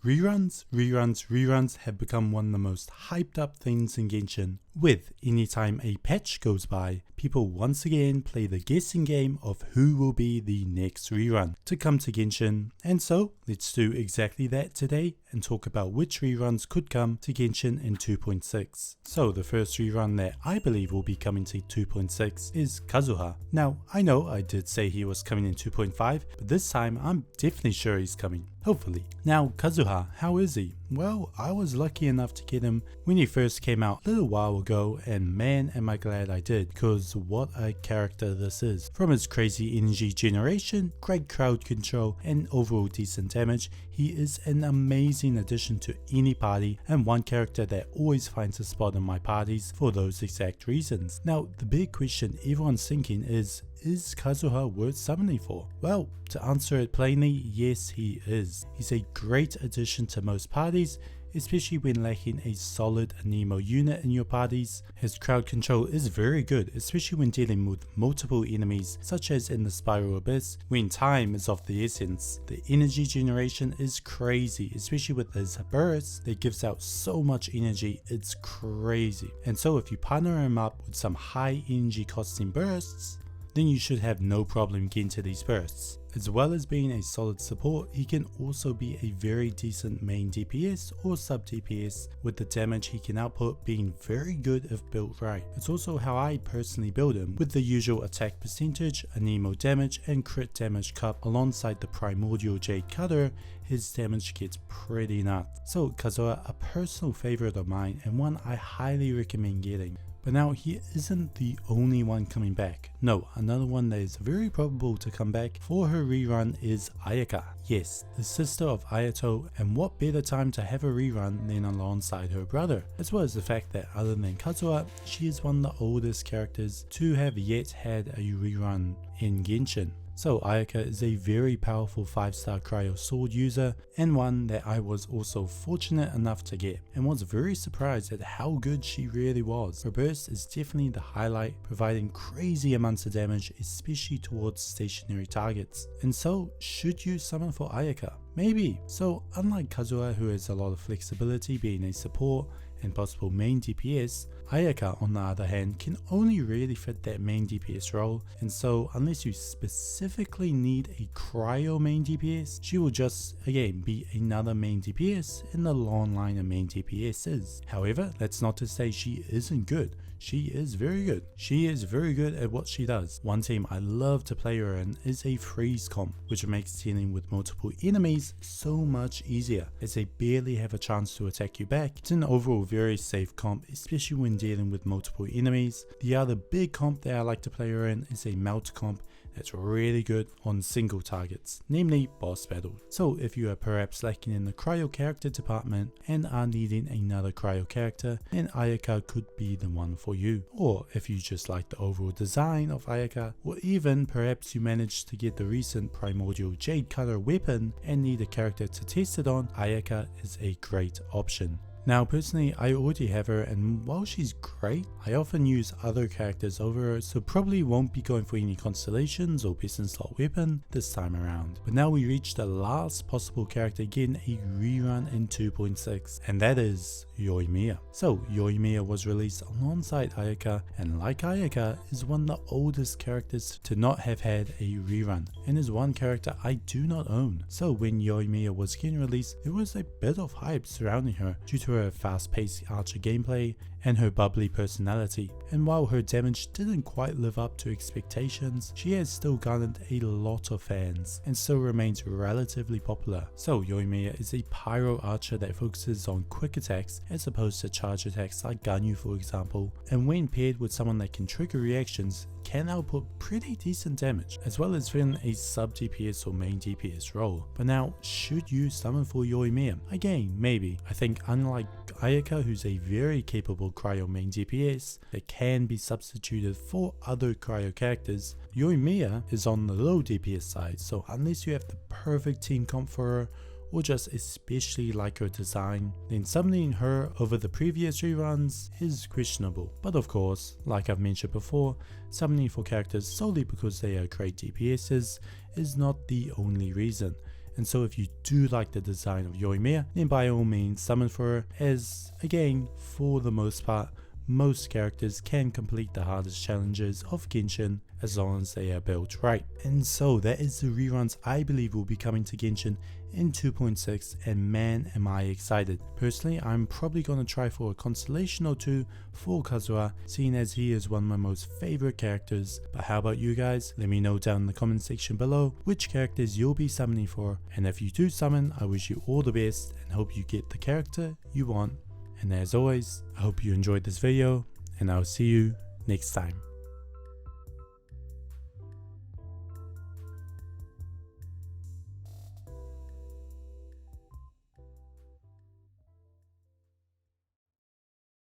Reruns have become one of the most hyped up things in Genshin, with anytime a patch goes by, people once again play the guessing game of who will be the next rerun to come to Genshin, and so let's do exactly that today and talk about which reruns could come to Genshin in 2.6. So the first rerun that I believe will be coming to 2.6 is Kazuha. Now I know I did say he was coming in 2.5, but this time I'm definitely sure he's coming. Hopefully. Now Kazuha, how is he? Well, I was lucky enough to get him when he first came out a little while ago, and man am I glad I did, cause what a character this is. From his crazy energy generation, great crowd control and overall decent damage, he is an amazing addition to any party and one character that always finds a spot in my parties for those exact reasons. Now the big question everyone's thinking is Kazuha worth summoning for? Well, to answer it plainly, yes he is. He's a great addition to most parties, especially when lacking a solid Anemo unit in your parties. His crowd control is very good, especially when dealing with multiple enemies such as in the Spiral Abyss, when time is of the essence. The energy generation is crazy, especially with his bursts that gives out so much energy, it's crazy. And so if you partner him up with some high energy costing bursts, then you should have no problem getting to these bursts. As well as being a solid support, he can also be a very decent main DPS or sub DPS, with the damage he can output being very good if built right. It's also how I personally build him, with the usual attack percentage, Anemo damage and crit damage cup alongside the primordial jade cutter. His damage gets pretty nuts. So Kazuha, a personal favorite of mine and one I highly recommend getting. But now he isn't the only one coming back. No, another one that is very probable to come back for her rerun is Ayaka. Yes, the sister of Ayato, and what better time to have a rerun than alongside her brother, as well as the fact that other than Kazuha, she is one of the oldest characters to have yet had a rerun in Genshin. So Ayaka is a very powerful 5-star cryo sword user, and one that I was also fortunate enough to get, and was very surprised at how good she really was. Her burst is definitely the highlight, providing crazy amounts of damage, especially towards stationary targets. And so, should you summon for Ayaka? Maybe. So unlike Kazuha, who has a lot of flexibility being a support and possible main DPS, Ayaka on the other hand can only really fit that main DPS role, and so unless you specifically need a cryo main DPS, she will just again be another main DPS in the long line of main DPSs. However, that's not to say she isn't good. She is very good. She is very good at what she does. One team I love to play her in is a freeze comp, which makes dealing with multiple enemies so much easier, as they barely have a chance to attack you back. It's an overall very safe comp, especially when dealing with multiple enemies. The other big comp that I like to play her in is a melt comp that's really good on single targets, namely boss battles. So if you are perhaps lacking in the cryo character department and are needing another cryo character, then Ayaka could be the one for you. Or if you just like the overall design of Ayaka, or even perhaps you managed to get the recent primordial jade cutter weapon and need a character to test it on, Ayaka is a great option. Now personally, I already have her, and while she's great, I often use other characters over her, so probably won't be going for any constellations or best in slot weapon this time around. But now we reach the last possible character getting a rerun in 2.6, and that is Yoimiya. So Yoimiya was released alongside Ayaka, and like Ayaka is one of the oldest characters to not have had a rerun, and is one character I do not own. So when Yoimiya was getting released, there was a bit of hype surrounding her due to her fast-paced archer gameplay and her bubbly personality, and while her damage didn't quite live up to expectations, she has still garnered a lot of fans and still remains relatively popular. So Yoimiya is a pyro archer that focuses on quick attacks as opposed to charge attacks like Ganyu for example, and when paired with someone that can trigger reactions, can output pretty decent damage, as well as filling a sub DPS or main DPS role. But now, should you summon for Yoimiya? Again, maybe. I think unlike Ayaka, who's a very capable cryo main DPS that can be substituted for other cryo characters, Yoimiya is on the low DPS side, so unless you have the perfect team comp for her, or just especially like her design, then summoning her over the previous reruns is questionable. But of course, like I've mentioned before, summoning for characters solely because they are great DPSs is not the only reason, And so if you do like the design of Yoimiya, then by all means summon for her, as again, for the most part, most characters can complete the hardest challenges of Genshin as long as they are built right. And so that is the reruns I believe will be coming to Genshin in 2.6, and man am I excited. Personally, I'm probably gonna try for a constellation or two for Kazuha, seeing as he is one of my most favorite characters. But how about you guys? Let me know down in the comment section below which characters you'll be summoning for, and if you do summon, I wish you all the best and hope you get the character you want. And as always, I hope you enjoyed this video, and I'll see you next time.